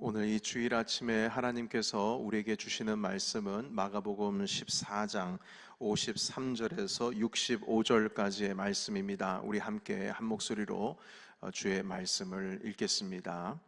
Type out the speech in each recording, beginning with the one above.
오늘 이 주일 아침에 하나님께서 우리에게 주시는 말씀은 마가복음 14장 53절에서 65절까지의 말씀입니다. 우리 함께 한 목소리로 주의 말씀을 읽겠습니다.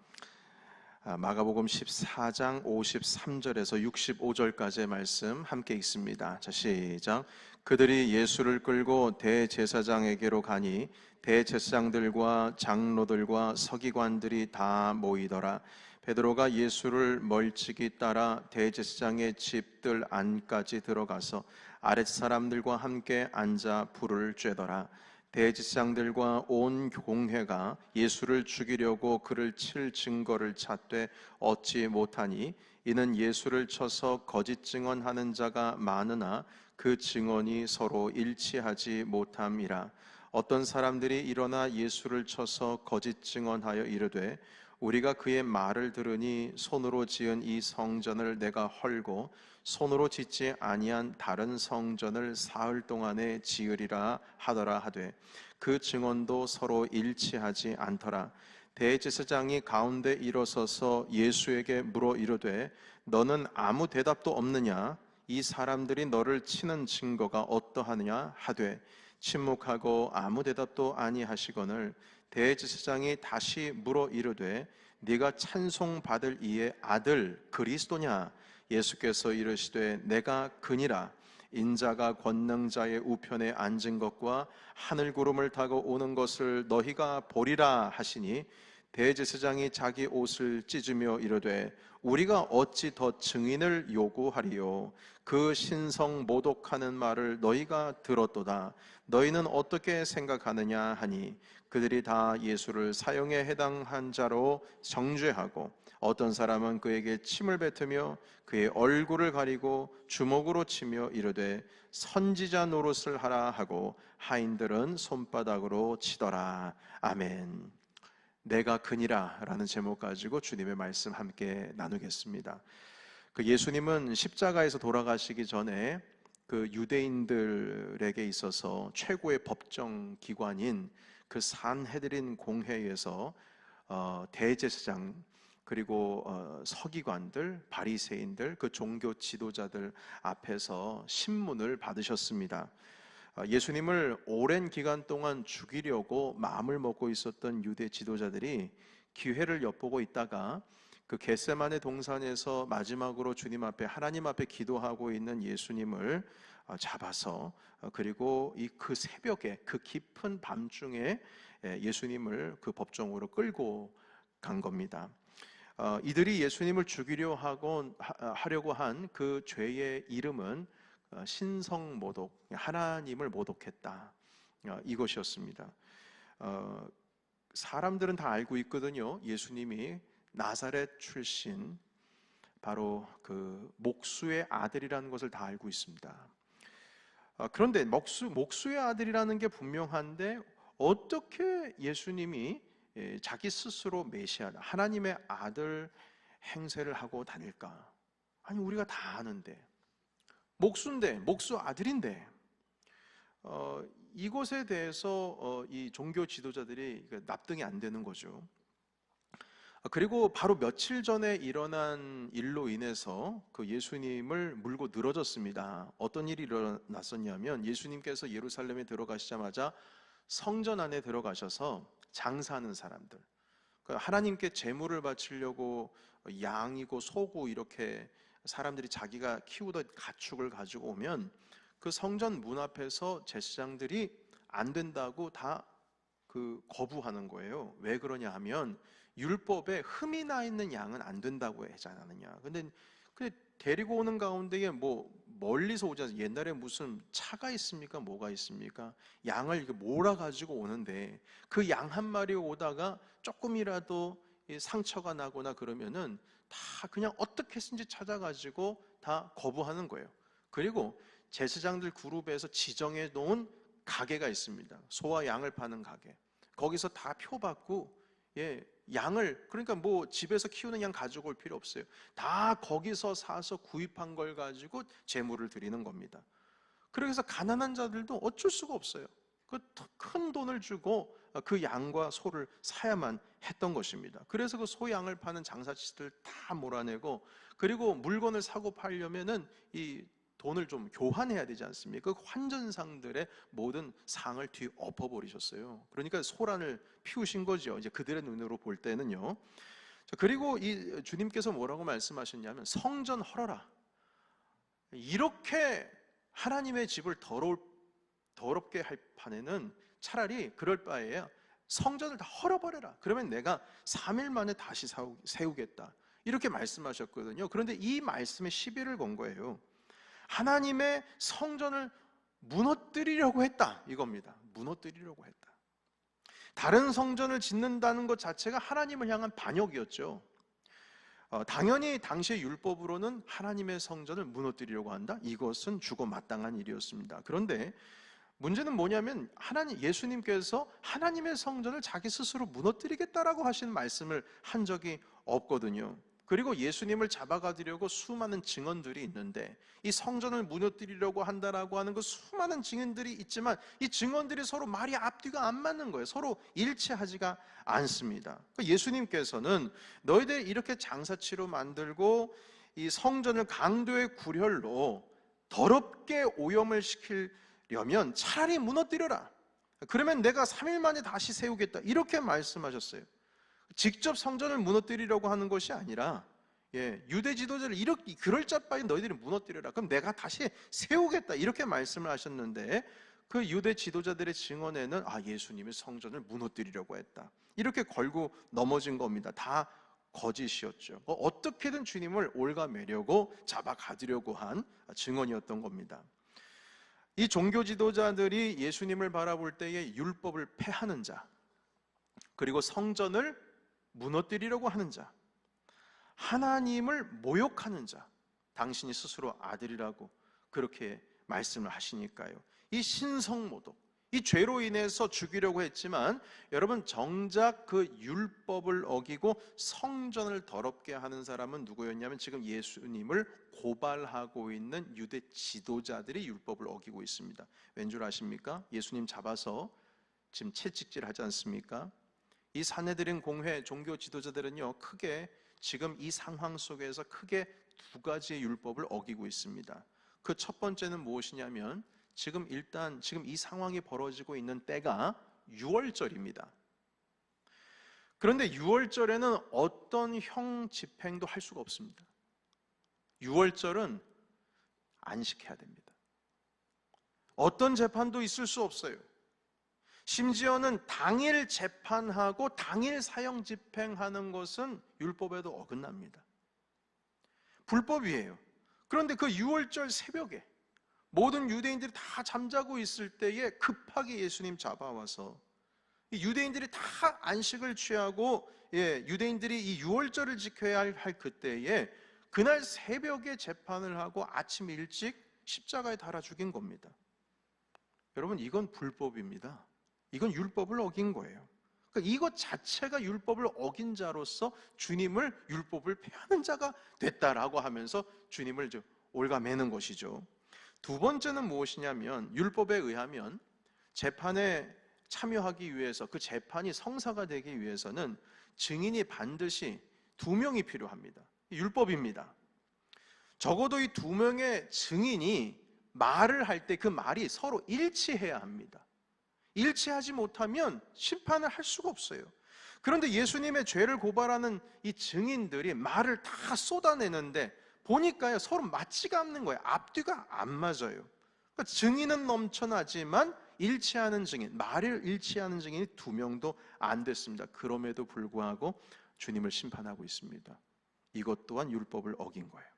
마가복음 14장 53절에서 65절까지의 말씀 함께 읽습니다. 자, 시작. 그들이 예수를 끌고 대제사장에게로 가니 대제사장들과 장로들과 서기관들이 다 모이더라. 베드로가 예수를 멀찍이 따라 대제사장의 집들 안까지 들어가서 아랫사람들과 함께 앉아 불을 쬐더라. 대제사장들과 온 공회가 예수를 죽이려고 그를 칠 증거를 찾되 얻지 못하니 이는 예수를 쳐서 거짓 증언하는 자가 많으나 그 증언이 서로 일치하지 못함이라. 어떤 사람들이 일어나 예수를 쳐서 거짓 증언하여 이르되 우리가 그의 말을 들으니 손으로 지은 이 성전을 내가 헐고 손으로 짓지 아니한 다른 성전을 사흘 동안에 지으리라 하더라 하되 그 증언도 서로 일치하지 않더라. 대제사장이 가운데 일어서서 예수에게 물어 이르되 너는 아무 대답도 없느냐? 이 사람들이 너를 치는 증거가 어떠하느냐 하되 침묵하고 아무 대답도 아니하시거늘 대제사장이 다시 물어 이르되 네가 찬송받을 이의 아들 그리스도냐? 예수께서 이르시되 내가 그니라. 인자가 권능자의 우편에 앉은 것과 하늘 구름을 타고 오는 것을 너희가 보리라 하시니 대제사장이 자기 옷을 찢으며 이르되 우리가 어찌 더 증인을 요구하리요? 그 신성 모독하는 말을 너희가 들었도다. 너희는 어떻게 생각하느냐 하니 그들이 다 예수를 사형에 해당한 자로 정죄하고 어떤 사람은 그에게 침을 뱉으며 그의 얼굴을 가리고 주먹으로 치며 이르되 선지자 노릇을 하라 하고 하인들은 손바닥으로 치더라. 아멘. 내가 그니라 라는 제목 가지고 주님의 말씀 함께 나누겠습니다. 그 예수님은 십자가에서 돌아가시기 전에 그 유대인들에게 있어서 최고의 법정 기관인 그 산헤드린 공회에서 대제사장 그리고 서기관들, 바리새인들, 그 종교 지도자들 앞에서 신문을 받으셨습니다. 예수님을 오랜 기간 동안 죽이려고 마음을 먹고 있었던 유대 지도자들이 기회를 엿보고 있다가 그 겟세마네 동산에서 마지막으로 주님 앞에 하나님 앞에 기도하고 있는 예수님을 잡아서 그리고 그 새벽에 그 깊은 밤중에 예수님을 그 법정으로 끌고 간 겁니다. 이들이 예수님을 죽이려 하려고 한 그 죄의 이름은 신성모독, 하나님을 모독했다, 이것이었습니다. 사람들은 다 알고 있거든요. 예수님이 나사렛 출신 바로 그 목수의 아들이라는 것을 다 알고 있습니다. 그런데 목수의 아들이라는 게 분명한데 어떻게 예수님이 자기 스스로 메시아다, 하나님의 아들 행세를 하고 다닐까? 아니 우리가 다 아는데 목수인데, 목수 아들인데 이것에 대해서 이 종교 지도자들이 납득이 안 되는 거죠. 그리고 바로 며칠 전에 일어난 일로 인해서 그 예수님을 물고 늘어졌습니다. 어떤 일이 일어났었냐면 예수님께서 예루살렘에 들어가시자마자 성전 안에 들어가셔서 장사하는 사람들, 하나님께 제물을 바치려고 양이고 소고 이렇게 사람들이 자기가 키우던 가축을 가지고 오면 그 성전 문 앞에서 제사장들이 안 된다고 다 거부하는 거예요. 왜 그러냐 하면 율법에 흠이 나 있는 양은 안 된다고 하지 않느냐. 근데 데리고 오는 가운데에 뭐 멀리서 오지 않아요. 옛날에 무슨 차가 있습니까? 뭐가 있습니까? 양을 이렇게 몰아가지고 오는데 그 양 한 마리 오다가 조금이라도 상처가 나거나 그러면은 다 그냥 어떻게 해서든지 찾아가지고 다 거부하는 거예요. 그리고 제사장들 그룹에서 지정해 놓은 가게가 있습니다. 소와 양을 파는 가게. 거기서 다 표 받고 양을, 그러니까 뭐 집에서 키우는 양 가지고 올 필요 없어요. 다 거기서 사서 구입한 걸 가지고 제물을 드리는 겁니다. 그래서 가난한 자들도 어쩔 수가 없어요. 그 큰 돈을 주고 그 양과 소를 사야만 했던 것입니다. 그래서 그 소양을 파는 장사치들 다 몰아내고, 그리고 물건을 사고 팔려면은 이 돈을 좀 교환해야 되지 않습니까? 그 환전상들의 모든 상을 뒤 엎어버리셨어요. 그러니까 소란을 피우신 거죠. 이제 그들의 눈으로 볼 때는요. 자, 그리고 이 주님께서 뭐라고 말씀하셨냐면, 성전 헐어라. 이렇게 하나님의 집을 더럽게 할 판에는 차라리 그럴 바에야 성전을 다 헐어버려라. 그러면 내가 3일 만에 다시 세우겠다. 이렇게 말씀하셨거든요. 그런데 이 말씀에 시비를 건 거예요. 하나님의 성전을 무너뜨리려고 했다, 이겁니다. 무너뜨리려고 했다. 다른 성전을 짓는다는 것 자체가 하나님을 향한 반역이었죠. 당연히 당시의 율법으로는 하나님의 성전을 무너뜨리려고 한다? 이것은 주고 마땅한 일이었습니다. 그런데 문제는 뭐냐면, 예수님께서 하나님의 성전을 자기 스스로 무너뜨리겠다라고 하시는 말씀을 한 적이 없거든요. 그리고 예수님을 잡아가려고 수많은 증언들이 있는데, 이 성전을 무너뜨리려고 한다라고 하는 그 수많은 증언들이 있지만, 이 증언들이 서로 말이 앞뒤가 안 맞는 거예요. 서로 일치하지가 않습니다. 예수님께서는 너희들 이렇게 장사치로 만들고 이 성전을 강도의 구렬로 더럽게 오염을 시키려면 차라리 무너뜨려라. 그러면 내가 3일 만에 다시 세우겠다. 이렇게 말씀하셨어요. 직접 성전을 무너뜨리려고 하는 것이 아니라, 유대 지도자를 이렇게 그럴싸하게 너희들이 무너뜨려라. 그럼 내가 다시 세우겠다. 이렇게 말씀을 하셨는데, 그 유대 지도자들의 증언에는 예수님이 성전을 무너뜨리려고 했다. 이렇게 걸고 넘어진 겁니다. 다 거짓이었죠. 어떻게든 주님을 올가매려고 잡아가두려고 한 증언이었던 겁니다. 이 종교 지도자들이 예수님을 바라볼 때에 율법을 폐하는 자, 그리고 성전을 무너뜨리려고 하는 자, 하나님을 모욕하는 자, 당신이 스스로 아들이라고 그렇게 말씀을 하시니까요. 이 신성모독, 이 죄로 인해서 죽이려고 했지만, 여러분, 정작 그 율법을 어기고 성전을 더럽게 하는 사람은 누구였냐면, 지금 예수님을 고발하고 있는 유대 지도자들이 율법을 어기고 있습니다. 왠 줄 아십니까? 예수님 잡아서 지금 채찍질 하지 않습니까? 이 산헤드린 공회 종교 지도자들은요, 크게 지금 이 상황 속에서 크게 두 가지의 율법을 어기고 있습니다. 그 첫 번째는 무엇이냐면, 지금 이 상황이 벌어지고 있는 때가 유월절입니다. 그런데 유월절에는 어떤 형 집행도 할 수가 없습니다. 유월절은 안식해야 됩니다. 어떤 재판도 있을 수 없어요. 심지어는 당일 재판하고 당일 사형 집행하는 것은 율법에도 어긋납니다. 불법이에요. 그런데 그 유월절 새벽에 모든 유대인들이 다 잠자고 있을 때에 급하게 예수님 잡아와서, 유대인들이 다 안식을 취하고 유대인들이 이 유월절을 지켜야 할 그때에 그날 새벽에 재판을 하고 아침 일찍 십자가에 달아 죽인 겁니다. 여러분, 이건 불법입니다. 이건 율법을 어긴 거예요. 그러니까 이것 자체가 율법을 어긴 자로서 주님을 율법을 폐하는 자가 됐다라고 하면서 주님을 올가매는 것이죠. 두 번째는 무엇이냐면, 율법에 의하면 재판에 참여하기 위해서, 그 재판이 성사가 되기 위해서는 증인이 반드시 2명이 필요합니다. 율법입니다. 적어도 이 2명의 증인이 말을 할 때 그 말이 서로 일치해야 합니다. 일치하지 못하면 심판을 할 수가 없어요. 그런데 예수님의 죄를 고발하는 이 증인들이 말을 다 쏟아내는데 보니까요, 서로 맞지가 않는 거예요. 앞뒤가 안 맞아요. 그러니까 증인은 넘쳐나지만 일치하는 증인, 말을 일치하는 증인이 2명도 안 됐습니다. 그럼에도 불구하고 주님을 심판하고 있습니다. 이것 또한 율법을 어긴 거예요.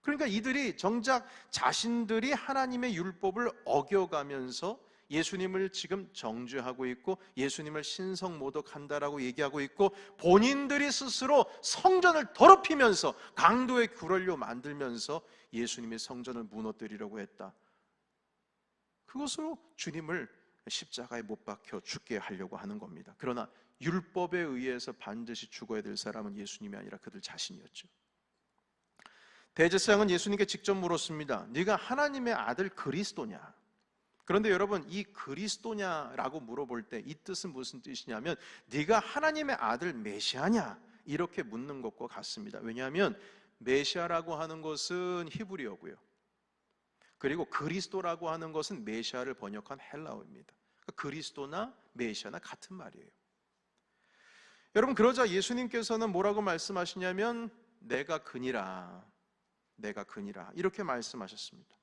그러니까 이들이 정작 자신들이 하나님의 율법을 어겨가면서 예수님을 지금 정죄하고 있고, 예수님을 신성모독한다라고 얘기하고 있고, 본인들이 스스로 성전을 더럽히면서 강도의 구럴료 만들면서 예수님의 성전을 무너뜨리려고 했다. 그것으로 주님을 십자가에 못 박혀 죽게 하려고 하는 겁니다. 그러나 율법에 의해서 반드시 죽어야 될 사람은 예수님이 아니라 그들 자신이었죠. 대제사장은 예수님께 직접 물었습니다. 네가 하나님의 아들 그리스도냐? 그런데 여러분, 이 그리스도냐라고 물어볼 때 이 뜻은 무슨 뜻이냐면 네가 하나님의 아들 메시아냐 이렇게 묻는 것과 같습니다. 왜냐하면 메시아라고 하는 것은 히브리어고요, 그리고 그리스도라고 하는 것은 메시아를 번역한 헬라어입니다. 그러니까 그리스도나 메시아나 같은 말이에요. 여러분, 그러자 예수님께서는 뭐라고 말씀하시냐면 내가 그니라, 내가 그니라 이렇게 말씀하셨습니다.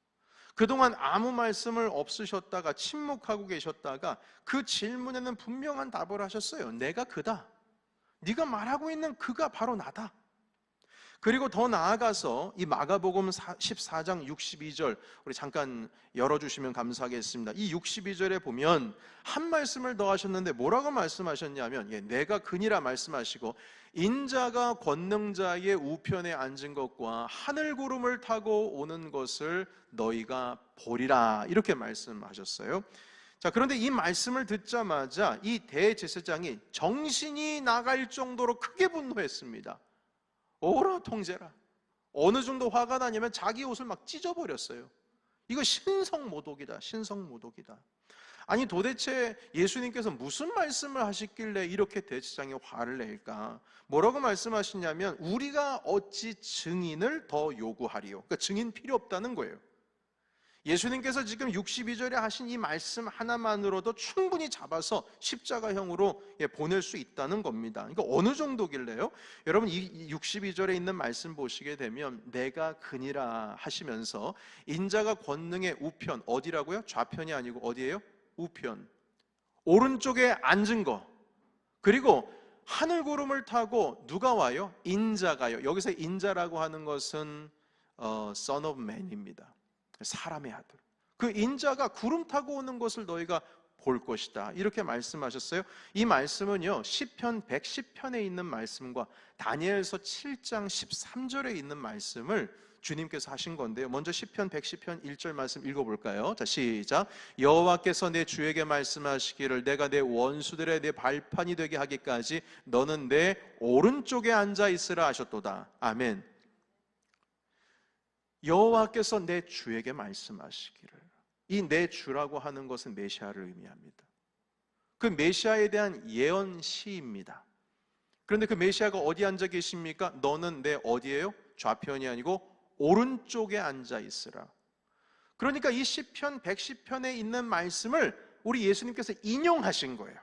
그동안 아무 말씀을 없으셨다가 침묵하고 계셨다가 그 질문에는 분명한 답을 하셨어요. 내가 그다. 네가 말하고 있는 그가 바로 나다. 그리고 더 나아가서 이 마가복음 14장 62절 우리 잠깐 열어주시면 감사하겠습니다. 이 62절에 보면 한 말씀을 더 하셨는데 뭐라고 말씀하셨냐면 내가 그니라 말씀하시고 인자가 권능자의 우편에 앉은 것과 하늘구름을 타고 오는 것을 너희가 보리라 이렇게 말씀하셨어요. 자, 그런데 이 말씀을 듣자마자 이 대제사장이 정신이 나갈 정도로 크게 분노했습니다. 오라 통제라. 어느 정도 화가 나냐면 자기 옷을 막 찢어버렸어요. 이거 신성모독이다, 신성모독이다. 아니 도대체 예수님께서 무슨 말씀을 하셨길래 이렇게 대제사장이 화를 낼까? 뭐라고 말씀하시냐면 우리가 어찌 증인을 더 요구하리요? 그러니까 증인 필요 없다는 거예요. 예수님께서 지금 62절에 하신 이 말씀 하나만으로도 충분히 잡아서 십자가형으로 보낼 수 있다는 겁니다. 이거 어느 정도길래요? 여러분, 이 62절에 있는 말씀 보시게 되면 내가 그니라 하시면서 인자가 권능의 우편, 어디라고요? 좌편이 아니고 어디예요? 우편, 오른쪽에 앉은 거, 그리고 하늘구름을 타고 누가 와요? 인자가요. 여기서 인자라고 하는 것은 Son of Man입니다. 사람의 아들. 그 인자가 구름 타고 오는 것을 너희가 볼 것이다 이렇게 말씀하셨어요. 이 말씀은요 시편 110편에 있는 말씀과 다니엘서 7장 13절에 있는 말씀을 주님께서 하신 건데요. 먼저 시편 110편 1절 말씀 읽어볼까요? 자, 시작. 여호와께서 내 주에게 말씀하시기를 내가 내 원수들의 내 발판이 되게 하기까지 너는 내 오른쪽에 앉아 있으라 하셨도다. 아멘. 여호와께서 내 주에게 말씀하시기를, 이 내 주라고 하는 것은 메시아를 의미합니다. 그 메시아에 대한 예언시입니다. 그런데 그 메시아가 어디 앉아 계십니까? 너는 내 어디예요? 좌편이 아니고 오른쪽에 앉아 있으라. 그러니까 이 시편 110편에 있는 말씀을 우리 예수님께서 인용하신 거예요.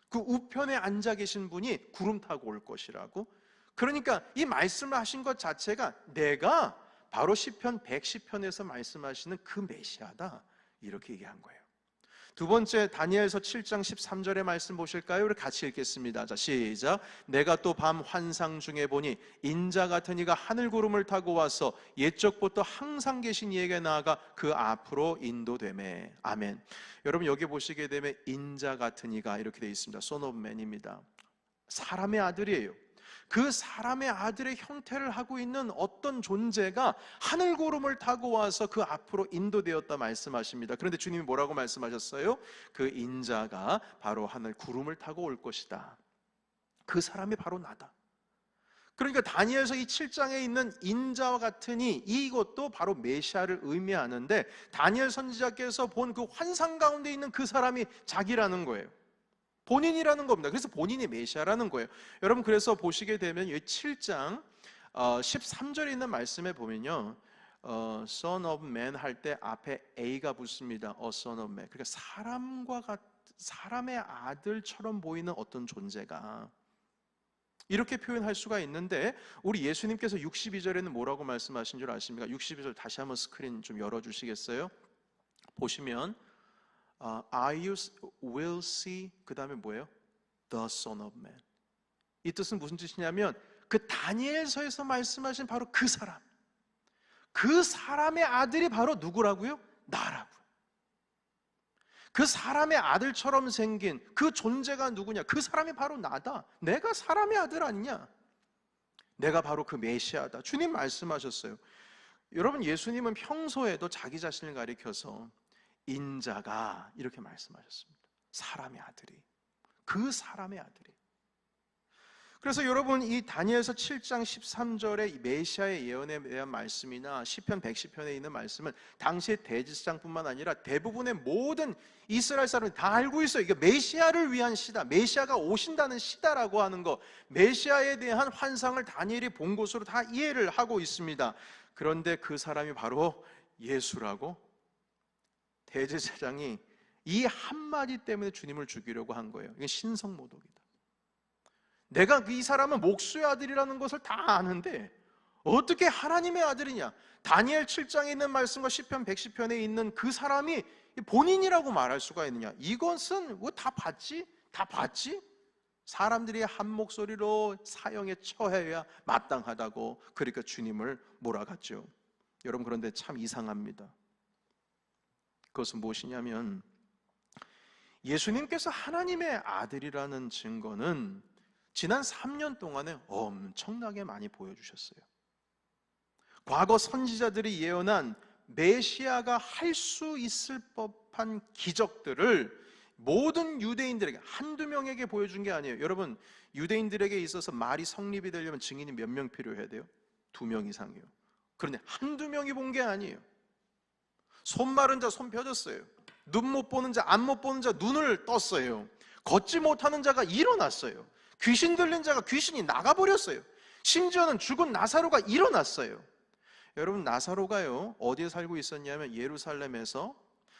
그 우편에 앉아 계신 분이 구름 타고 올 것이라고. 그러니까 이 말씀을 하신 것 자체가 내가 바로 시편 110편에서 말씀하시는 그 메시아다 이렇게 얘기한 거예요. 두 번째 다니엘서 7장 13절의 말씀 보실까요? 우리 같이 읽겠습니다. 자, 시작. 내가 또 밤 환상 중에 보니 인자 같은 이가 하늘구름을 타고 와서 옛적부터 항상 계신 이에게 나아가 그 앞으로 인도되매. 아멘. 여러분 여기 보시게 되면 인자 같은 이가 이렇게 되어 있습니다. Son of Man입니다. 사람의 아들이에요. 그 사람의 아들의 형태를 하고 있는 어떤 존재가 하늘구름을 타고 와서 그 앞으로 인도되었다 말씀하십니다. 그런데 주님이 뭐라고 말씀하셨어요? 그 인자가 바로 하늘구름을 타고 올 것이다. 그 사람이 바로 나다. 그러니까 다니엘서 이 7장에 있는 인자와 같으니 이것도 바로 메시아를 의미하는데 다니엘 선지자께서 본 그 환상 가운데 있는 그 사람이 자기라는 거예요. 본인이라는 겁니다. 그래서 본인이 메시아라는 거예요. 여러분 그래서 보시게 되면 이 7장 13절에 있는 말씀에 보면요, Son of Man 할 때 앞에 A가 붙습니다. A Son of Man. 그러니까 사람의 아들처럼 보이는 어떤 존재가 이렇게 표현할 수가 있는데 우리 예수님께서 62절에는 뭐라고 말씀하신 줄 아십니까? 62절 다시 한번 스크린 좀 열어주시겠어요? 보시면 I will see 그 다음에 뭐예요? The Son of Man. 이 뜻은 무슨 뜻이냐면 그 다니엘서에서 말씀하신 바로 그 사람, 그 사람의 아들이 바로 누구라고요? 나라고요. 그 사람의 아들처럼 생긴 그 존재가 누구냐? 그 사람이 바로 나다. 내가 사람의 아들 아니냐? 내가 바로 그 메시아다. 주님 말씀하셨어요. 여러분 예수님은 평소에도 자기 자신을 가리켜서 인자가 이렇게 말씀하셨습니다. 사람의 아들이, 그 사람의 아들이. 그래서 여러분, 이 다니엘서 7장 13절의 메시아의 예언에 대한 말씀이나 시편 110편에 있는 말씀은 당시의 대제사장뿐만 아니라 대부분의 모든 이스라엘 사람이 다 알고 있어요. 이게 메시아를 위한 시다, 메시아가 오신다는 시다라고 하는 거, 메시아에 대한 환상을 다니엘이 본 것으로 다 이해를 하고 있습니다. 그런데 그 사람이 바로 예수라고 대제사장이 이 한마디 때문에 주님을 죽이려고 한 거예요. 이게 신성모독이다. 내가 이 사람은 목수의 아들이라는 것을 다 아는데 어떻게 하나님의 아들이냐? 다니엘 7장에 있는 말씀과 시편 110편에 있는 그 사람이 본인이라고 말할 수가 있느냐? 이것은 왜 다 봤지? 다 봤지? 사람들이 한 목소리로 사형에 처해야 마땅하다고, 그러니까 주님을 몰아갔죠. 여러분, 그런데 참 이상합니다. 그것은 무엇이냐면, 예수님께서 하나님의 아들이라는 증거는 지난 3년 동안에 엄청나게 많이 보여주셨어요. 과거 선지자들이 예언한 메시아가 할 수 있을 법한 기적들을 모든 유대인들에게, 한두 명에게 보여준 게 아니에요. 여러분, 유대인들에게 있어서 말이 성립이 되려면 증인이 몇 명 필요해야 돼요? 2명 이상이요. 그런데 한두 명이 본 게 아니에요. 손 마른 자 손 펴졌어요. 눈 못 보는 자, 안 못 보는 자 눈을 떴어요. 걷지 못하는 자가 일어났어요. 귀신 들린 자가 귀신이 나가버렸어요. 심지어는 죽은 나사로가 일어났어요. 여러분, 나사로가요, 어디에 살고 있었냐면 예루살렘에서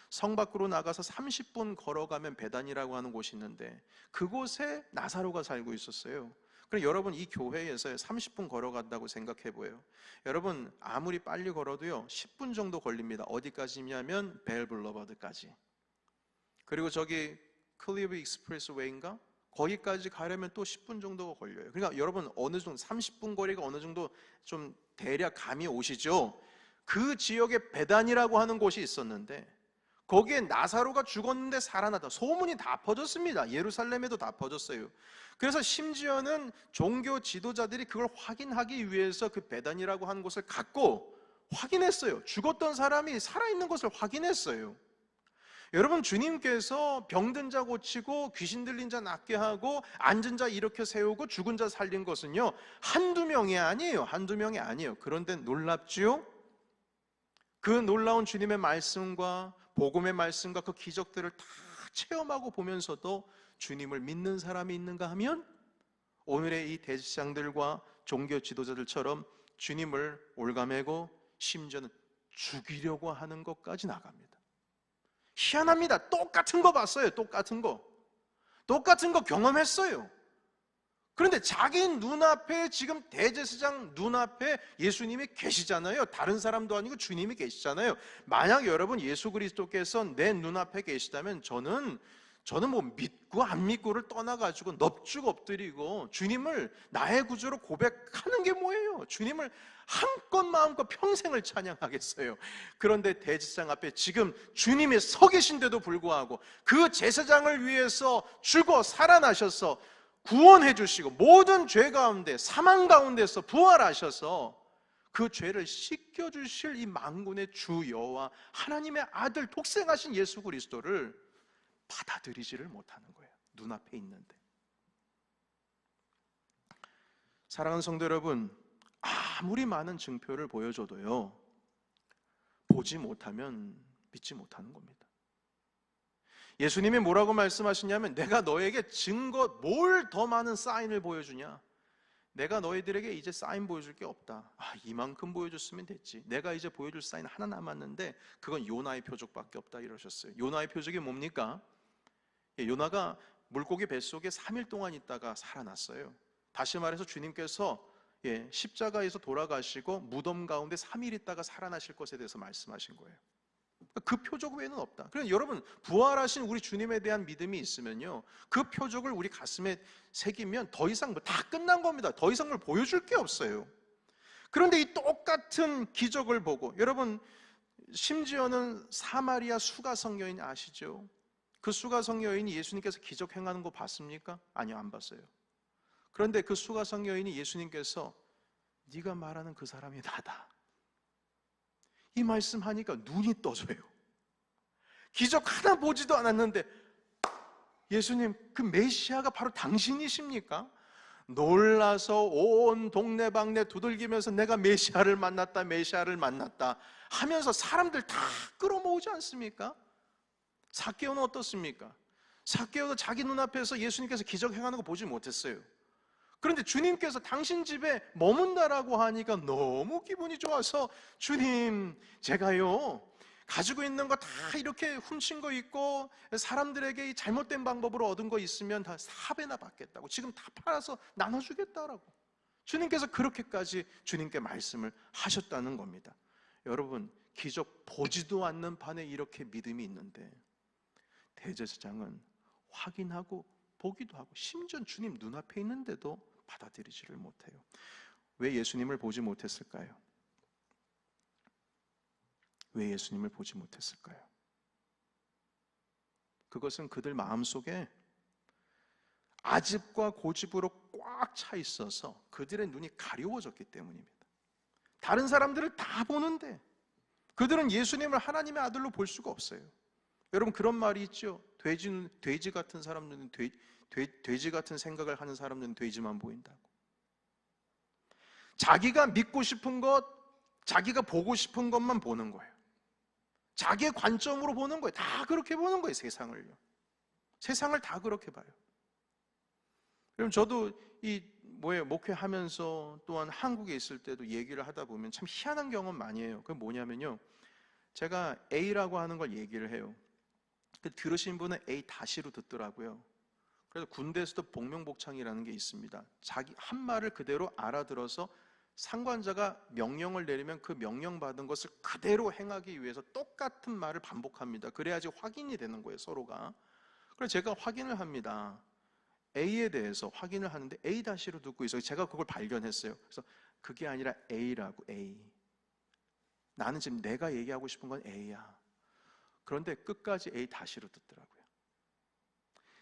성 밖으로 나가서 30분 걸어가면 베단이라고 하는 곳이 있는데 그곳에 나사로가 살고 있었어요. 그럼 여러분, 이 교회에서 30분 걸어간다고 생각해 보여요. 여러분, 아무리 빨리 걸어도요 10분 정도 걸립니다. 어디까지냐면 벨블러바드까지. 그리고 저기 클리브 익스프레스 웨이인가? 거기까지 가려면 또 10분 정도가 걸려요. 그러니까 여러분, 어느 정도 30분 거리가 어느 정도 좀 대략 감이 오시죠? 그 지역에 베단이라고 하는 곳이 있었는데 거기에 나사로가 죽었는데 살아났다, 소문이 다 퍼졌습니다. 예루살렘에도 다 퍼졌어요. 그래서 심지어는 종교 지도자들이 그걸 확인하기 위해서 그 베단이라고 하는 곳을 갔고 확인했어요. 죽었던 사람이 살아있는 것을 확인했어요. 여러분, 주님께서 병든 자 고치고 귀신 들린 자 낫게 하고 앉은 자 일으켜 세우고 죽은 자 살린 것은요 한두 명이 아니에요. 한두 명이 아니에요. 그런데 놀랍지요? 그 놀라운 주님의 말씀과 복음의 말씀과 그 기적들을 다 체험하고 보면서도 주님을 믿는 사람이 있는가 하면 오늘의 이 대제사장들과 종교 지도자들처럼 주님을 올가매고 심지어는 죽이려고 하는 것까지 나갑니다. 희한합니다. 똑같은 거 봤어요. 똑같은 거 경험했어요. 그런데 자기 눈앞에 지금 대제사장 눈앞에 예수님이 계시잖아요. 다른 사람도 아니고 주님이 계시잖아요. 만약 여러분 예수 그리스도께서 내 눈앞에 계시다면 저는 뭐 믿고 안 믿고를 떠나가지고 넙죽 엎드리고 주님을 나의 구주로 고백하는 게 뭐예요? 주님을 한껏 마음껏 평생을 찬양하겠어요. 그런데 대제사장 앞에 지금 주님이 서 계신데도 불구하고 그 제사장을 위해서 죽어 살아나셔서 구원해 주시고 모든 죄 가운데 사망 가운데서 부활하셔서 그 죄를 씻겨 주실 이 만군의 주 여호와 하나님의 아들 독생하신 예수 그리스도를 받아들이지를 못하는 거예요. 눈앞에 있는데. 사랑하는 성도 여러분, 아무리 많은 증표를 보여줘도요 보지 못하면 믿지 못하는 겁니다. 예수님이 뭐라고 말씀하시냐면 내가 너에게 증거, 뭘 더 많은 사인을 보여주냐? 내가 너희들에게 이제 사인 보여줄 게 없다. 이만큼 보여줬으면 됐지. 내가 이제 보여줄 사인 하나 남았는데 그건 요나의 표적밖에 없다 이러셨어요. 요나의 표적이 뭡니까? 요나가 물고기 뱃속에 3일 동안 있다가 살아났어요. 다시 말해서 주님께서 십자가에서 돌아가시고 무덤 가운데 3일 있다가 살아나실 것에 대해서 말씀하신 거예요. 그 표적 외에는 없다. 그러니까 여러분, 부활하신 우리 주님에 대한 믿음이 있으면요 그 표적을 우리 가슴에 새기면 더 이상 다 끝난 겁니다. 더 이상 뭘 보여줄 게 없어요. 그런데 이 똑같은 기적을 보고, 여러분 심지어는 사마리아 수가성 여인 아시죠? 그 수가성 여인이 예수님께서 기적 행하는 거 봤습니까? 아니요, 안 봤어요. 그런데 그 수가성 여인이 예수님께서 네가 말하는 그 사람이 나다, 이 말씀하니까 눈이 떠져요. 기적 하나 보지도 않았는데 예수님, 그 메시아가 바로 당신이십니까? 놀라서 온 동네방네 두들기면서 내가 메시아를 만났다, 메시아를 만났다 하면서 사람들 다 끌어모으지 않습니까? 삭개오는 어떻습니까? 삭개오도 자기 눈앞에서 예수님께서 기적 행하는 거 보지 못했어요. 그런데 주님께서 당신 집에 머문다라고 하니까 너무 기분이 좋아서, 주님, 제가요 가지고 있는 거 다 이렇게 훔친 거 있고 사람들에게 잘못된 방법으로 얻은 거 있으면 다 4배나 받겠다고, 지금 다 팔아서 나눠주겠다라고 주님께서 그렇게까지 주님께 말씀을 하셨다는 겁니다. 여러분, 기적 보지도 않는 판에 이렇게 믿음이 있는데 대제사장은 확인하고 보기도 하고 심지어 주님 눈앞에 있는데도 받아들이지를 못해요. 왜 예수님을 보지 못했을까요? 왜 예수님을 보지 못했을까요? 그것은 그들 마음속에 아집과 고집으로 꽉 차 있어서 그들의 눈이 가려워졌기 때문입니다. 다른 사람들을 다 보는데 그들은 예수님을 하나님의 아들로 볼 수가 없어요. 여러분, 그런 말이 있죠. 돼지 같은 사람 눈은 돼지 같은 생각을 하는 사람 눈은 돼지만 보인다고. 자기가 믿고 싶은 것, 자기가 보고 싶은 것만 보는 거예요. 자기의 관점으로 보는 거예요. 다 그렇게 보는 거예요. 세상을요. 세상을 다 그렇게 봐요. 여러분, 저도 목회하면서 또한 한국에 있을 때도 얘기를 하다 보면 참 희한한 경험 많이 해요. 그게 뭐냐면요, 제가 A라고 하는 걸 얘기를 해요. 들으신 분은 A-로 듣더라고요. 그래서 군대에서도 복명복창이라는 게 있습니다. 자기 한 말을 그대로 알아들어서 상관자가 명령을 내리면 그 명령받은 것을 그대로 행하기 위해서 똑같은 말을 반복합니다. 그래야지 확인이 되는 거예요, 서로가. 그래서 제가 확인을 합니다. A에 대해서 확인을 하는데 A-로 듣고 있어요. 제가 그걸 발견했어요. 그래서 그게 아니라 A라고, A. 나는 지금 내가 얘기하고 싶은 건 A야. 그런데 끝까지 A-로 듣더라고요.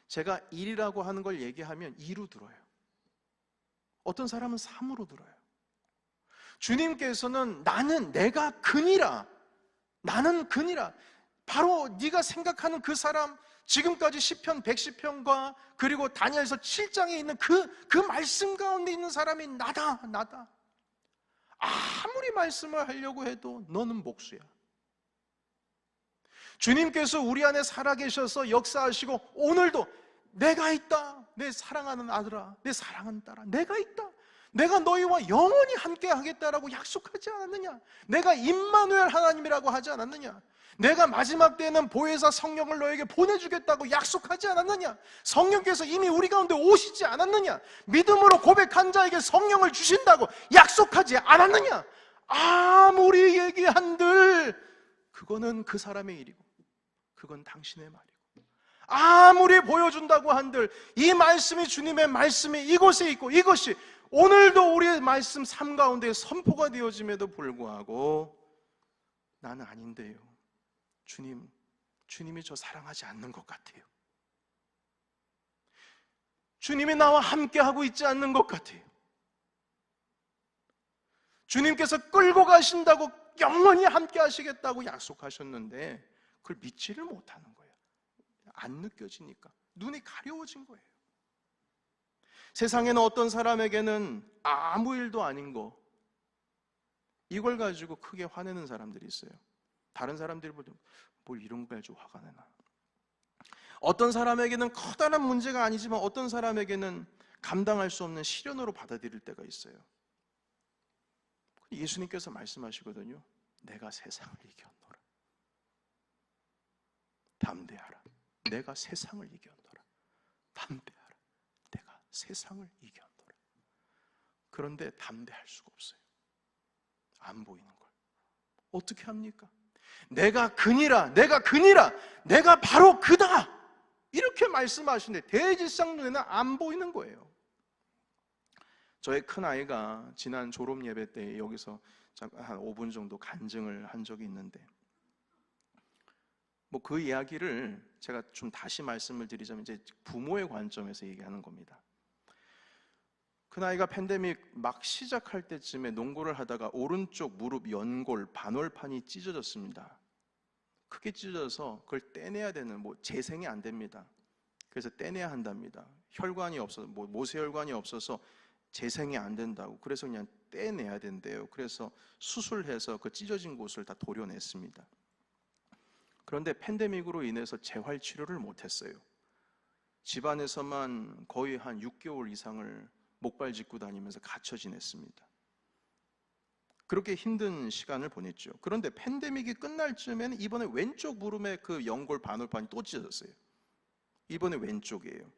제가 1이라고 하는 걸 얘기하면 2로 들어요. 어떤 사람은 3으로 들어요. 주님께서는 내가 그니라, 나는 그니라, 바로 네가 생각하는 그 사람, 지금까지 시편 110편과 그리고 다니엘서 7장에 있는 그 말씀 가운데 있는 사람이 나다. 아무리 말씀을 하려고 해도 너는 목수야. 주님께서 우리 안에 살아계셔서 역사하시고 오늘도 내가 있다, 내 사랑하는 아들아, 내 사랑하는 딸아, 내가 있다, 내가 너희와 영원히 함께 하겠다라고 약속하지 않았느냐? 내가 임마누엘 하나님이라고 하지 않았느냐? 내가 마지막 때에는 보혜사 성령을 너에게 보내주겠다고 약속하지 않았느냐? 성령께서 이미 우리 가운데 오시지 않았느냐? 믿음으로 고백한 자에게 성령을 주신다고 약속하지 않았느냐? 아무리 얘기한들 그거는 그 사람의 일이고 그건 당신의 말이고, 아무리 보여준다고 한들 이 말씀이, 주님의 말씀이 이곳에 있고 이것이 오늘도 우리의 말씀 삶 가운데 선포가 되어짐에도 불구하고 나는 아닌데요, 주님이 저 사랑하지 않는 것 같아요. 주님이 나와 함께하고 있지 않는 것 같아요. 주님께서 끌고 가신다고, 영원히 함께 하시겠다고 약속하셨는데 그걸 믿지를 못하는 거예요. 안 느껴지니까 눈이 가려워진 거예요. 세상에는 어떤 사람에게는 아무 일도 아닌 거, 이걸 가지고 크게 화내는 사람들이 있어요. 다른 사람들이 볼 때 뭘 이런 거 가지고 화가 내나. 어떤 사람에게는 커다란 문제가 아니지만 어떤 사람에게는 감당할 수 없는 시련으로 받아들일 때가 있어요. 예수님께서 말씀하시거든요. 내가 세상을 이겼노라. 담대하라. 내가 세상을 이겼노라. 담대하라. 내가 세상을 이겼노라. 그런데 담대할 수가 없어요. 안 보이는 걸. 어떻게 합니까? 내가 그니라, 내가 바로 그다, 이렇게 말씀하시는데 대지상 눈에는 안 보이는 거예요. 저의 큰아이가 지난 졸업 예배 때 여기서 한 5분 정도 간증을 한 적이 있는데, 그 이야기를 제가 좀 다시 말씀을 드리자면 이제 부모의 관점에서 얘기하는 겁니다. 큰아이가 팬데믹 막 시작할 때쯤에 농구를 하다가 오른쪽 무릎 연골 반월판이 찢어졌습니다. 크게 찢어져서 그걸 떼내야 되는, 재생이 안 됩니다. 그래서 떼내야 한답니다. 혈관이 없어서, 모세혈관이 없어서 재생이 안 된다고. 그래서 그냥 떼내야 된대요. 그래서 수술해서 그 찢어진 곳을 다 도려냈습니다. 그런데 팬데믹으로 인해서 재활 치료를 못했어요. 집안에서만 거의 한 6개월 이상을 목발 짚고 다니면서 갇혀 지냈습니다. 그렇게 힘든 시간을 보냈죠. 그런데 팬데믹이 끝날 쯤에는 이번에 왼쪽 무릎에 그 연골 반월판이 또 찢어졌어요. 이번에 왼쪽이에요.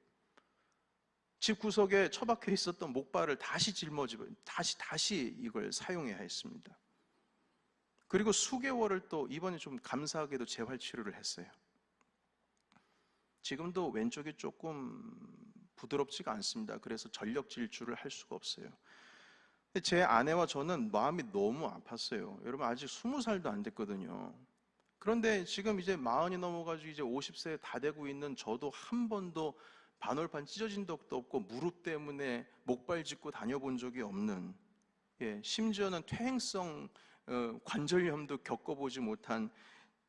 집 구석에 처박혀 있었던 목발을 다시 짊어지고 다시 이걸 사용해야 했습니다. 그리고 수개월을 또 이번에 좀 감사하게도 재활 치료를 했어요. 지금도 왼쪽이 조금 부드럽지가 않습니다. 그래서 전력 질주를 할 수가 없어요. 제 아내와 저는 마음이 너무 아팠어요. 여러분 아직 20살도 안 됐거든요. 그런데 지금 이제 40이 넘어가지고 이제 50세 다 되고 있는 저도 한 번도 반월판 찢어진 적도 없고 무릎 때문에 목발 짚고 다녀본 적이 없는, 심지어는 퇴행성 관절염도 겪어보지 못한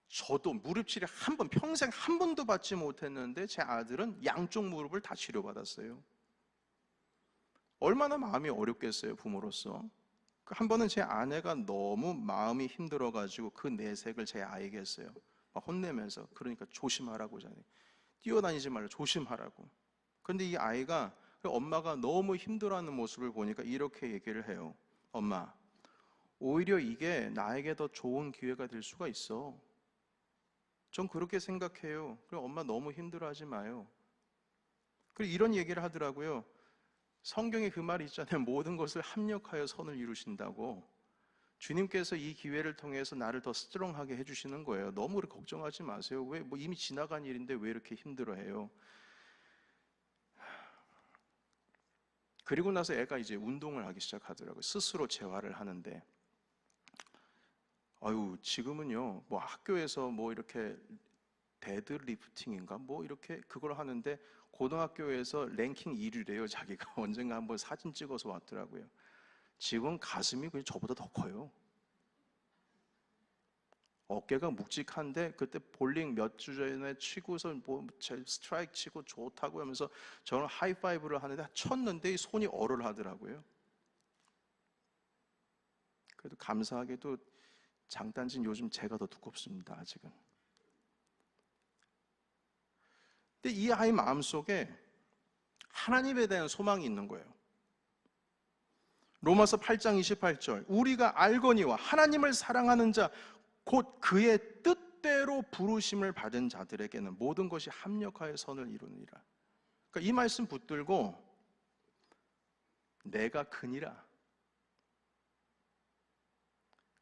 저도 무릎 치료 평생 한 번도 받지 못했는데 제 아들은 양쪽 무릎을 다 치료받았어요. 얼마나 마음이 어렵겠어요, 부모로서. 한 번은 제 아내가 너무 마음이 힘들어가지고 그 내색을 제 아이에게 했어요. 막 혼내면서, 그러니까 조심하라고, 뛰어다니지 말고 조심하라고. 그런데 이 아이가 엄마가 너무 힘들어하는 모습을 보니까 이렇게 얘기를 해요. 엄마, 오히려 이게 나에게 더 좋은 기회가 될 수가 있어. 전 그렇게 생각해요. 그럼 엄마 너무 힘들어하지 마요. 그리고 이런 얘기를 하더라고요. 성경에 그 말이 있잖아요. 모든 것을 합력하여 선을 이루신다고. 주님께서 이 기회를 통해서 나를 더 스트롱하게 해주시는 거예요. 너무 그렇게 걱정하지 마세요. 왜 이미 지나간 일인데 왜 이렇게 힘들어해요? 그리고 나서 애가 이제 운동을 하기 시작하더라고요. 스스로 재활을 하는데, 지금은요, 학교에서 이렇게 데드리프팅인가 이렇게 그걸 하는데 고등학교에서 랭킹 1위래요. 자기가 언젠가 한번 사진 찍어서 왔더라고요. 지금 가슴이 그냥 저보다 더 커요. 어깨가 묵직한데 그때 볼링 몇 주 전에 치고서 스트라이크 치고 좋다고 하면서 저는 하이파이브를 하는데 쳤는데 이 손이 얼얼 하더라고요. 그래도 감사하게도 장단지는 요즘 제가 더 두껍습니다. 아직은. 근데 이 아이 마음속에 하나님에 대한 소망이 있는 거예요. 로마서 8장 28절, 우리가 알거니와 하나님을 사랑하는 자 곧 그의 뜻대로 부르심을 받은 자들에게는 모든 것이 합력하여 선을 이루느니라. 그러니까 이 말씀 붙들고 내가 그니라,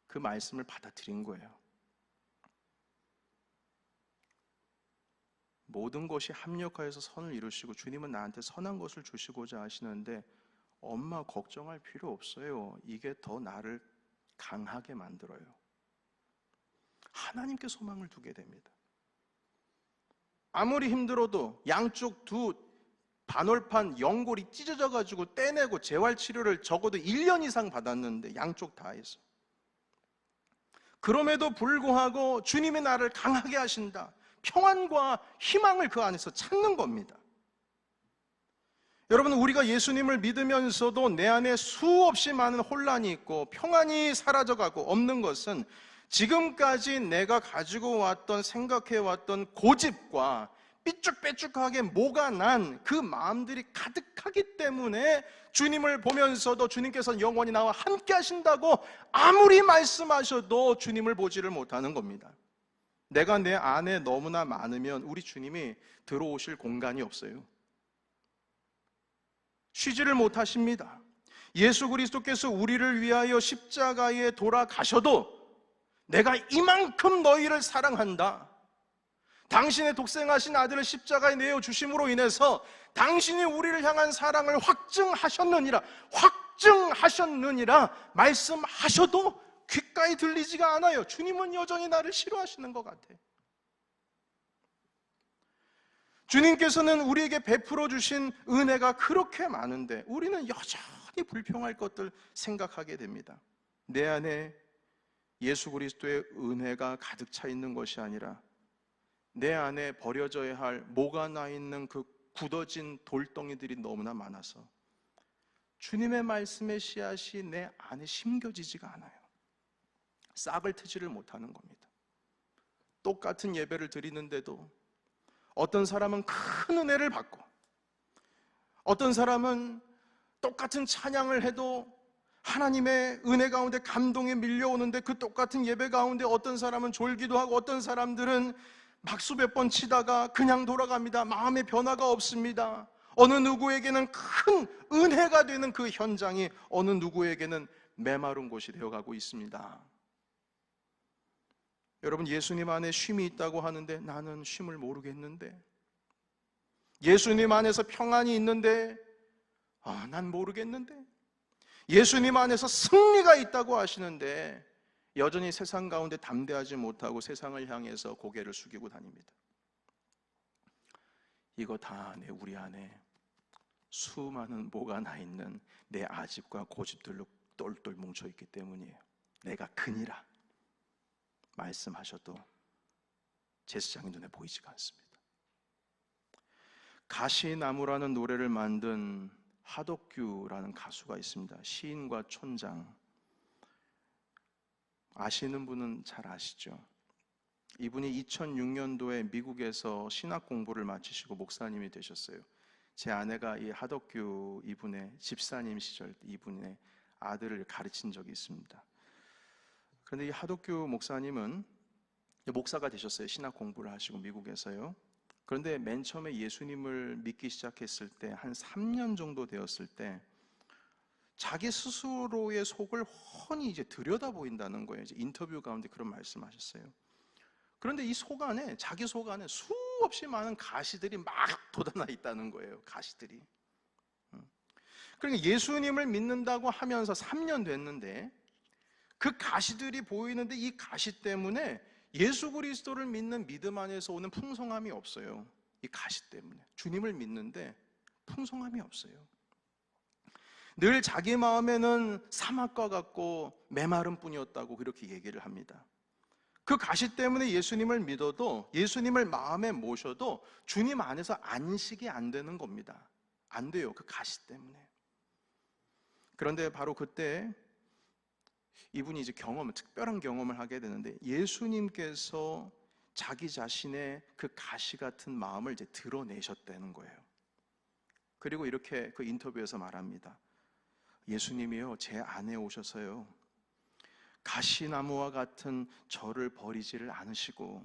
그 말씀을 받아들인 거예요. 모든 것이 합력하여서 선을 이루시고 주님은 나한테 선한 것을 주시고자 하시는데 엄마 걱정할 필요 없어요. 이게 더 나를 강하게 만들어요. 하나님께 소망을 두게 됩니다. 아무리 힘들어도 양쪽 두 반월판 연골이 찢어져 가지고 떼내고 재활치료를 적어도 1년 이상 받았는데 양쪽 다 해서, 그럼에도 불구하고 주님이 나를 강하게 하신다. 평안과 희망을 그 안에서 찾는 겁니다. 여러분, 우리가 예수님을 믿으면서도 내 안에 수없이 많은 혼란이 있고 평안이 사라져가고 없는 것은 지금까지 내가 가지고 왔던, 생각해왔던 고집과 삐쭉빼쭉하게 모가 난 그 마음들이 가득하기 때문에 주님을 보면서도 주님께서는 영원히 나와 함께 하신다고 아무리 말씀하셔도 주님을 보지를 못하는 겁니다. 내가 내 안에 너무나 많으면 우리 주님이 들어오실 공간이 없어요. 쉬지를 못하십니다. 예수 그리스도께서 우리를 위하여 십자가에 돌아가셔도 내가 이만큼 너희를 사랑한다, 당신의 독생하신 아들을 십자가에 내어주심으로 인해서 당신이 우리를 향한 사랑을 확증하셨느니라 말씀하셔도 귓가에 들리지가 않아요. 주님은 여전히 나를 싫어하시는 것 같아. 주님께서는 우리에게 베풀어 주신 은혜가 그렇게 많은데 우리는 여전히 불평할 것들 생각하게 됩니다. 내 안에 예수 그리스도의 은혜가 가득 차 있는 것이 아니라 내 안에 버려져야 할 모가 나 있는 그 굳어진 돌덩이들이 너무나 많아서 주님의 말씀의 씨앗이 내 안에 심겨지지가 않아요. 싹을 트지를 못하는 겁니다. 똑같은 예배를 드리는데도 어떤 사람은 큰 은혜를 받고, 어떤 사람은 똑같은 찬양을 해도 하나님의 은혜 가운데 감동이 밀려오는데, 그 똑같은 예배 가운데 어떤 사람은 졸기도 하고 어떤 사람들은 박수 몇 번 치다가 그냥 돌아갑니다. 마음의 변화가 없습니다. 어느 누구에게는 큰 은혜가 되는 그 현장이 어느 누구에게는 메마른 곳이 되어가고 있습니다. 여러분, 예수님 안에 쉼이 있다고 하는데 나는 쉼을 모르겠는데, 예수님 안에서 평안이 있는데 난 모르겠는데, 예수님 안에서 승리가 있다고 하시는데 여전히 세상 가운데 담대하지 못하고 세상을 향해서 고개를 숙이고 다닙니다. 이거 다 우리 안에 수많은 뭐가 나 있는 내 아집과 고집들로 똘똘 뭉쳐있기 때문이에요. 내가 그니라 말씀하셔도 제사장의 눈에 보이지가 않습니다. 가시나무라는 노래를 만든 하덕규라는 가수가 있습니다. 시인과 촌장. 아시는 분은 잘 아시죠? 이분이 2006년도에 미국에서 신학 공부를 마치시고 목사님이 되셨어요. 제 아내가 이 하덕규 이분의 집사님 시절 이분의 아들을 가르친 적이 있습니다. 그런데 이 하덕규 목사님은 목사가 되셨어요. 신학 공부를 하시고 미국에서요. 그런데 맨 처음에 예수님을 믿기 시작했을 때 한 3년 정도 되었을 때 자기 스스로의 속을 훤히 이제 들여다 보인다는 거예요. 이제 인터뷰 가운데 그런 말씀하셨어요. 그런데 이 속 안에, 자기 속 안에 수없이 많은 가시들이 막 돋아나 있다는 거예요. 가시들이. 그러니까 예수님을 믿는다고 하면서 3년 됐는데 그 가시들이 보이는데 이 가시 때문에 예수 그리스도를 믿는 믿음 안에서 오는 풍성함이 없어요. 이 가시 때문에. 주님을 믿는데 풍성함이 없어요. 늘 자기 마음에는 사막과 같고 메마른 뿐이었다고 그렇게 얘기를 합니다. 그 가시 때문에 예수님을 믿어도, 예수님을 마음에 모셔도 주님 안에서 안식이 안 되는 겁니다. 안 돼요. 그 가시 때문에. 그런데 바로 그때 이분이 이제 특별한 경험을 하게 되는데, 예수님께서 자기 자신의 그 가시 같은 마음을 이제 드러내셨다는 거예요. 그리고 이렇게 그 인터뷰에서 말합니다. 예수님이요, 제 안에 오셔서요, 가시나무와 같은 저를 버리지를 않으시고,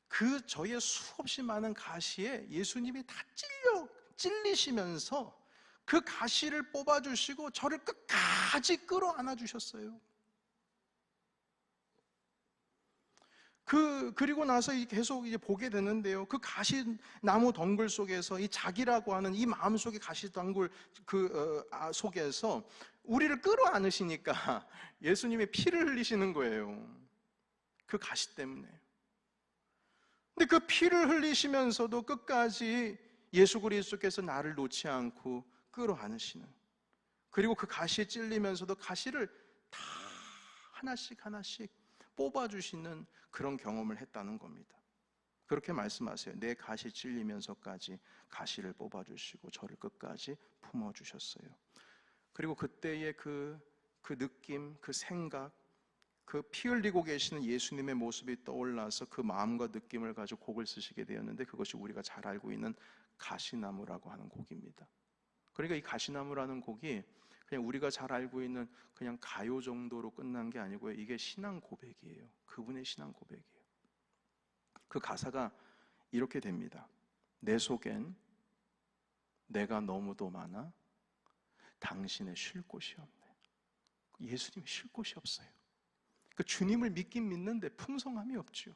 그 저의 수없이 많은 가시에 예수님이 다 찔리시면서 그 가시를 뽑아주시고 저를 끝까지 끌어안아 주셨어요. 그리고 나서 계속 이제 보게 되는데요. 그 가시나무 덩굴 속에서 이 자기라고 하는 이 마음속의 가시덩굴 속에서 우리를 끌어안으시니까 예수님이 피를 흘리시는 거예요. 그 가시 때문에. 근데 그 피를 흘리시면서도 끝까지 예수 그리스도께서 나를 놓지 않고 끌어안으시는, 그리고 그 가시에 찔리면서도 가시를 다 하나씩 뽑아주시는 그런 경험을 했다는 겁니다. 그렇게 말씀하세요. 내 가시 찔리면서까지 가시를 뽑아주시고 저를 끝까지 품어주셨어요. 그리고 그때의 그 느낌, 그 생각, 그 피 흘리고 계시는 예수님의 모습이 떠올라서 그 마음과 느낌을 가지고 곡을 쓰시게 되었는데, 그것이 우리가 잘 알고 있는 가시나무라고 하는 곡입니다. 그러니까 이 가시나무라는 곡이 그냥 우리가 잘 알고 있는 그냥 가요 정도로 끝난 게 아니고요. 이게 신앙 고백이에요. 그분의 신앙 고백이에요. 그 가사가 이렇게 됩니다. 내 속엔 내가 너무도 많아 당신의 쉴 곳이 없네. 예수님이 쉴 곳이 없어요. 그 주님을 믿긴 믿는데 풍성함이 없죠.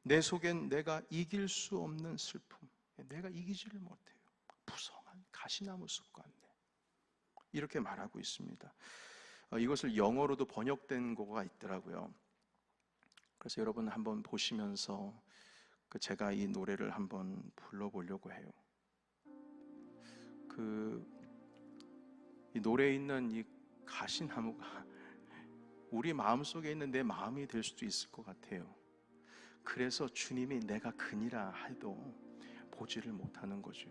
내 속엔 내가 이길 수 없는 슬픔, 내가 이기지를 못해요. 부성한 가시나무 숲 같네. 이렇게 말하고 있습니다. 이것을 영어로도 번역된 거가 있더라고요. 그래서 여러분 한번 보시면서 제가 이 노래를 한번 불러보려고 해요. 이 노래에 있는 이 가시나무가 우리 마음속에 있는 내 마음이 될 수도 있을 것 같아요. 그래서 주님이 내가 그니라 해도 보지를 못하는 거죠.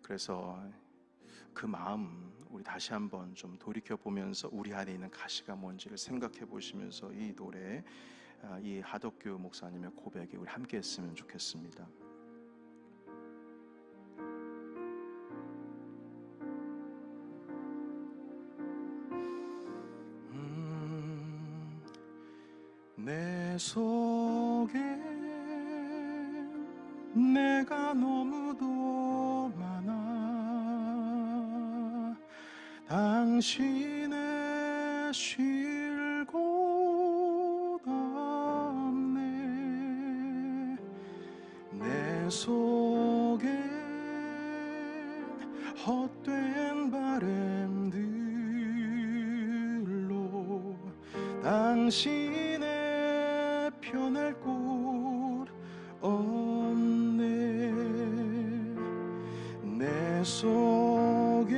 그래서 그 마음 우리 다시 한번 좀 돌이켜 보면서 우리 안에 있는 가시가 뭔지를 생각해 보시면서 이 노래, 이 하덕규 목사님의 고백에 우리 함께 했으면 좋겠습니다. 내 속에 내가 너무도 많아 당신의 쉴 곳 없네 내 속에 헛된 바램들로 당신의 편할 곳 없네 내 속엔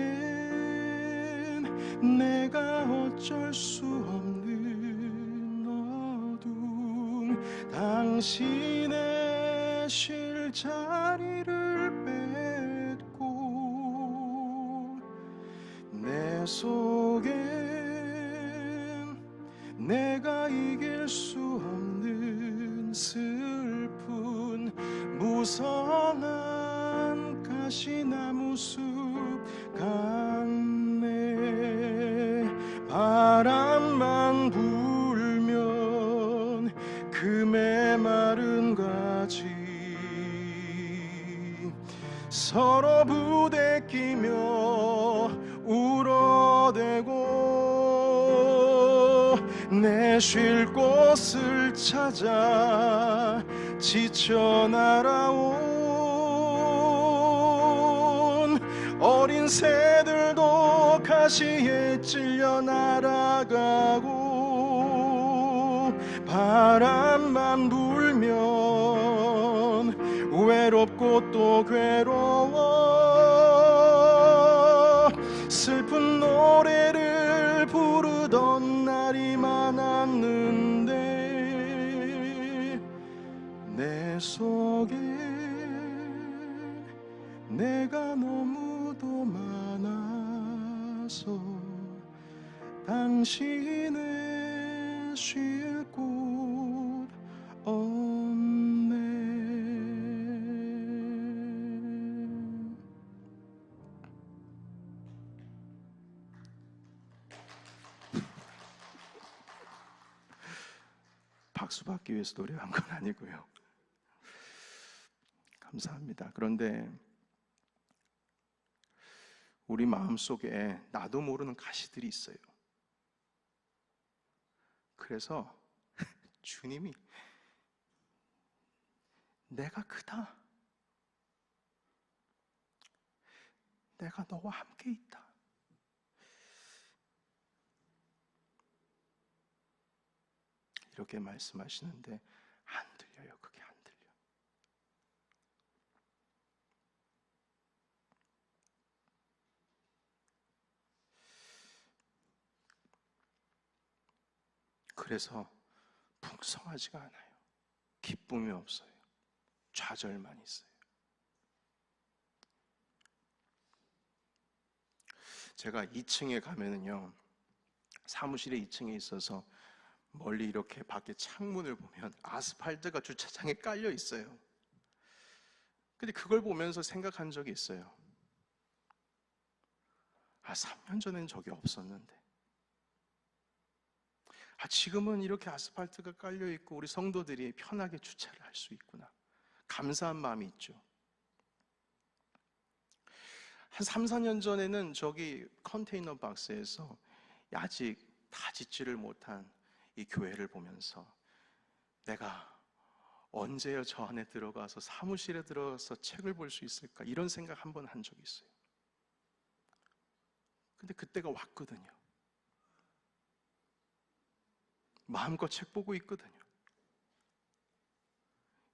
내가 어쩔 수 없는 어둠 당신의 쉴 자리를 뺏고 내 속엔 내가 이길 수 없는 슬픈 무성한 가시나무 숲 같네 바람만 불면 그 메마른 가지 서로 부대끼며 울어대고 내 쉴 곳을 찾아 지쳐 날아온 어린 새들도 가시에 찔려 날아가고 바람만 불면 외롭고 또 괴로워 슬픈 노래를 부르던 날이 많았는데 내 속에 내가 너무도 많아서 당신의 쉴 곳 없네 박수 받기 위해서 노래한 건 아니고요. 감사합니다. 그런데 우리 마음속에 나도 모르는 가시들이 있어요. 그래서 주님이 내가 크다. 내가 너와 함께 있다. 이렇게 말씀하시는데 안 들려요. 그게 안 들려. 그래서 풍성하지가 않아요. 기쁨이 없어요. 좌절만 있어요. 제가 2층에 가면은요, 사무실에 2층에 있어서 멀리 이렇게 밖에 창문을 보면 아스팔트가 주차장에 깔려 있어요. 근데 그걸 보면서 생각한 적이 있어요. 3년 전엔 저게 없었는데. 지금은 이렇게 아스팔트가 깔려 있고 우리 성도들이 편하게 주차를 할 수 있구나. 감사한 마음이 있죠. 한 3, 4년 전에는 저기 컨테이너 박스에서 아직 다 짓지를 못한 이 교회를 보면서 내가 언제요 저 안에 들어가서 사무실에 들어가서 책을 볼 수 있을까 이런 생각 한 번 한 적이 있어요. 근데 그때가 왔거든요. 마음껏 책 보고 있거든요.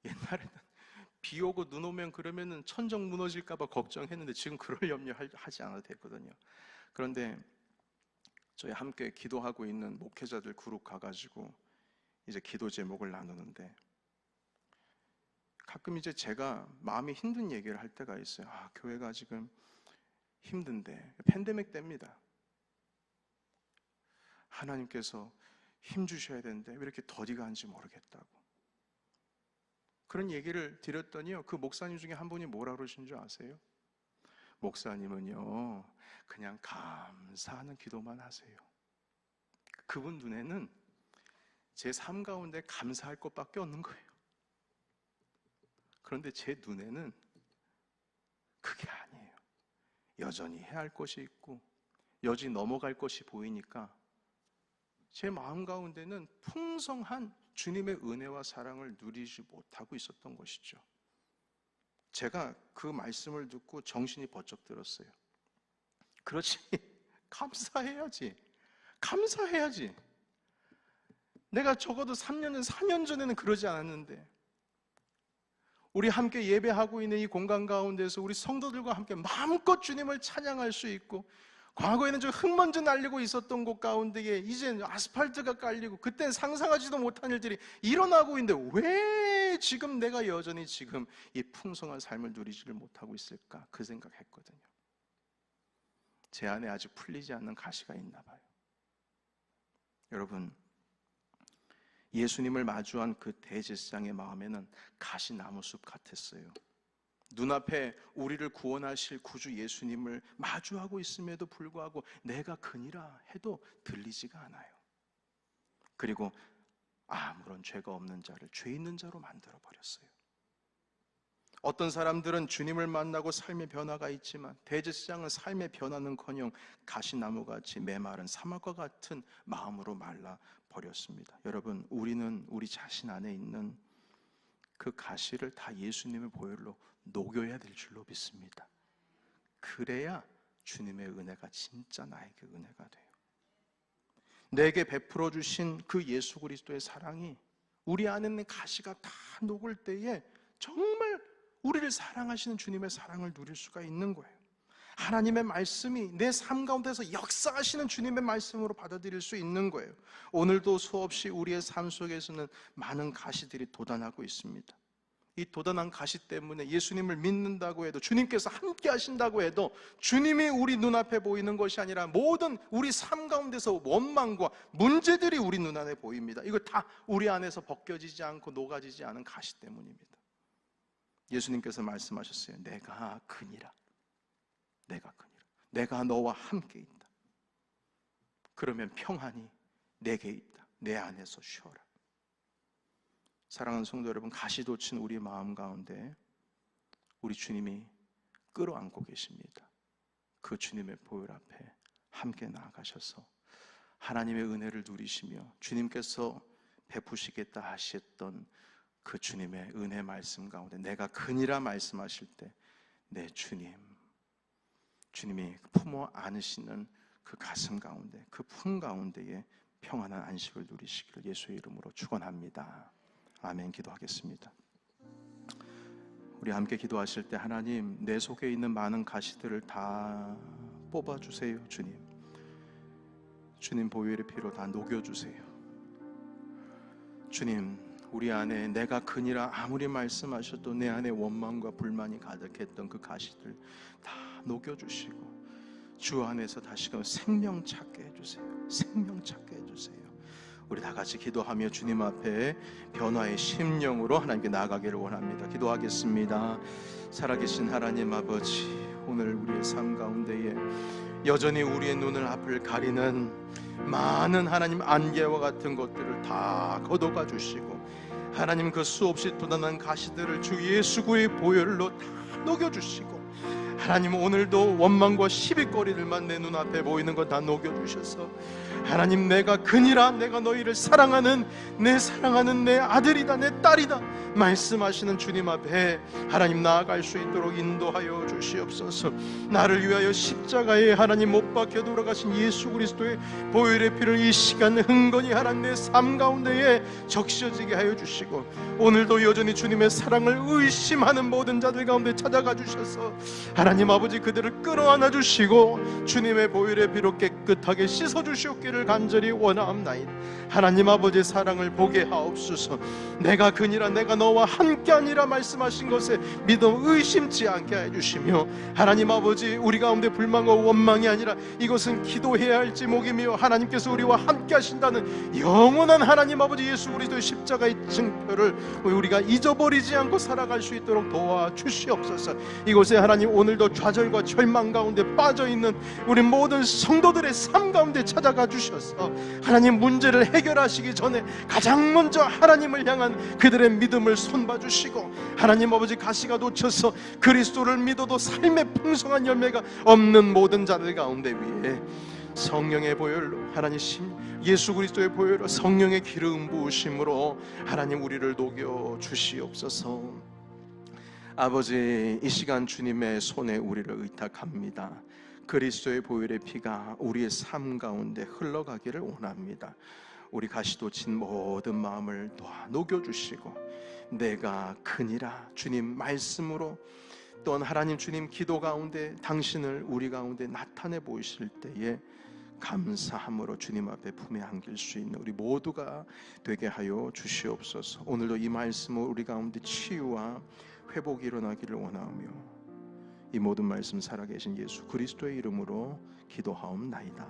옛날에는 비 오고 눈 오면 그러면은 천정 무너질까봐 걱정했는데 지금 그럴 염려하지 않아도 되거든요. 그런데 저희 함께 기도하고 있는 목회자들 그룹 가가지고 이제 기도 제목을 나누는데 가끔 이제 제가 마음이 힘든 얘기를 할 때가 있어요. 교회가 지금 힘든데, 팬데믹 때입니다. 하나님께서 힘 주셔야 되는데 왜 이렇게 더디가 한지 모르겠다고. 그런 얘기를 드렸더니요, 그 목사님 중에 한 분이 뭐라 그러신 줄 아세요? 목사님은요, 그냥 감사하는 기도만 하세요. 그분 눈에는 제 삶 가운데 감사할 것밖에 없는 거예요. 그런데 제 눈에는 그게 아니에요. 여전히 해야 할 것이 있고 여전히 넘어갈 것이 보이니까 제 마음 가운데는 풍성한 주님의 은혜와 사랑을 누리지 못하고 있었던 것이죠. 제가 그 말씀을 듣고 정신이 번쩍 들었어요. 그렇지, 감사해야지. 감사해야지. 내가 적어도 3년 전, 4년 전에는 그러지 않았는데, 우리 함께 예배하고 있는 이 공간 가운데서 우리 성도들과 함께 마음껏 주님을 찬양할 수 있고, 과거에는 저 흙먼지 날리고 있었던 곳 가운데에 이제 아스팔트가 깔리고 그땐 상상하지도 못한 일들이 일어나고 있는데 왜 지금 내가 여전히 지금 이 풍성한 삶을 누리지를 못하고 있을까? 그 생각했거든요. 제 안에 아직 풀리지 않는 가시가 있나 봐요. 여러분, 예수님을 마주한 그 대제사장의 마음에는 가시나무숲 같았어요. 눈앞에 우리를 구원하실 구주 예수님을 마주하고 있음에도 불구하고 내가 그니라 해도 들리지가 않아요. 그리고 아무런 죄가 없는 자를 죄 있는 자로 만들어버렸어요. 어떤 사람들은 주님을 만나고 삶의 변화가 있지만 대제사장은 삶의 변화는커녕 가시나무같이 메마른 사막과 같은 마음으로 말라버렸습니다. 여러분, 우리는 우리 자신 안에 있는 그 가시를 다 예수님의 보혈로 녹여야 될 줄로 믿습니다. 그래야 주님의 은혜가 진짜 나에게 은혜가 돼요. 내게 베풀어 주신 그 예수 그리스도의 사랑이 우리 안에 있는 가시가 다 녹을 때에 정말 우리를 사랑하시는 주님의 사랑을 누릴 수가 있는 거예요. 하나님의 말씀이 내 삶 가운데서 역사하시는 주님의 말씀으로 받아들일 수 있는 거예요. 오늘도 수없이 우리의 삶 속에서는 많은 가시들이 돋아나고 있습니다. 이 돋아난 가시 때문에 예수님을 믿는다고 해도, 주님께서 함께 하신다고 해도 주님이 우리 눈앞에 보이는 것이 아니라 모든 우리 삶 가운데서 원망과 문제들이 우리 눈안에 보입니다. 이거 다 우리 안에서 벗겨지지 않고 녹아지지 않은 가시 때문입니다. 예수님께서 말씀하셨어요. 내가 그니라. 내가 그니라. 내가 너와 함께 있다. 그러면 평안이 내게 있다. 내 안에서 쉬어라. 사랑하는 성도 여러분, 가시 돋친 우리 마음 가운데 우리 주님이 끌어안고 계십니다. 그 주님의 보혈 앞에 함께 나아가셔서 하나님의 은혜를 누리시며 주님께서 베푸시겠다 하셨던 그 주님의 은혜 말씀 가운데 내가 그니라 말씀하실 때 내 주님이 품어 안으시는 그 가슴 가운데, 그 품 가운데에 평안한 안식을 누리시기를 예수의 이름으로 축원합니다. 아멘. 기도하겠습니다. 우리 함께 기도하실 때 하나님, 내 속에 있는 많은 가시들을 다 뽑아주세요. 주님 보혈의 피로 다 녹여주세요. 주님, 우리 안에 내가 그니라 아무리 말씀하셔도 내 안에 원망과 불만이 가득했던 그 가시들 다 녹여주시고 주 안에서 다시금 생명 찾게 해주세요. 생명 찾게 해주세요. 우리 다 같이 기도하며 주님 앞에 변화의 심령으로 하나님께 나아가기를 원합니다. 기도하겠습니다. 살아계신 하나님 아버지, 오늘 우리의 삶 가운데에 여전히 우리의 눈을 앞을 가리는 많은 하나님 안개와 같은 것들을 다 걷어가 주시고 하나님 그 수없이 돋아난 가시들을 주 예수의 보혈로 다 녹여주시고 하나님 오늘도 원망과 시비거리들만 내 눈앞에 보이는 것 다 녹여주셔서 하나님 내가 그니라, 내가 너희를 사랑하는 내 아들이다, 내 딸이다 말씀하시는 주님 앞에 하나님 나아갈 수 있도록 인도하여 주시옵소서. 나를 위하여 십자가에 하나님 못 박혀 돌아가신 예수 그리스도의 보혈의 피를 이 시간 흥건히 하나님 내 삶 가운데에 적셔지게 하여 주시고 오늘도 여전히 주님의 사랑을 의심하는 모든 자들 가운데 찾아가 주셔서 하나님 하나님 아버지 그들을 끌어안아 주시고 주님의 보혈에 비로 깨끗하게 씻어 주시옵기를 간절히 원하옵나이다. 하나님 아버지의 사랑을 보게 하옵소서. 내가 그니라 내가 너와 함께하니라 말씀하신 것에 믿음 의심치 않게 해주시며, 하나님 아버지 우리 가운데 불만과 원망이 아니라 이것은 기도해야 할 제목이며 하나님께서 우리와 함께 하신다는 영원한 하나님 아버지 예수 그리스도의 십자가의 증표를 우리가 잊어버리지 않고 살아갈 수 있도록 도와주시옵소서. 이곳에 하나님 오늘도 좌절과 절망 가운데 빠져있는 우리 모든 성도들의 삶 가운데 찾아가 주셔서 하나님 문제를 해결하시기 전에 가장 먼저 하나님을 향한 그들의 믿음을 손봐 주시고, 하나님 아버지 가시가 놓쳐서 그리스도를 믿어도 삶의 풍성한 열매가 없는 모든 자들 가운데 위에 성령의 보혈로, 하나님 예수 그리스도의 보혈로, 성령의 기름 부으심으로 하나님 우리를 녹여 주시옵소서. 아버지, 이 시간 주님의 손에 우리를 의탁합니다. 그리스도의 보혈의 피가 우리의 삶 가운데 흘러가기를 원합니다. 우리 가시돋친 모든 마음을 녹여주시고, 내가 크니라 주님 말씀으로, 또한 하나님 주님 기도 가운데 당신을 우리 가운데 나타내 보이실 때에 감사함으로 주님 앞에 품에 안길 수 있는 우리 모두가 되게 하여 주시옵소서. 오늘도 이 말씀을 우리 가운데 치유와 회복이 일어나기를 원하며, 이 모든 말씀 살아계신 예수 그리스도의 이름으로 기도하옵나이다.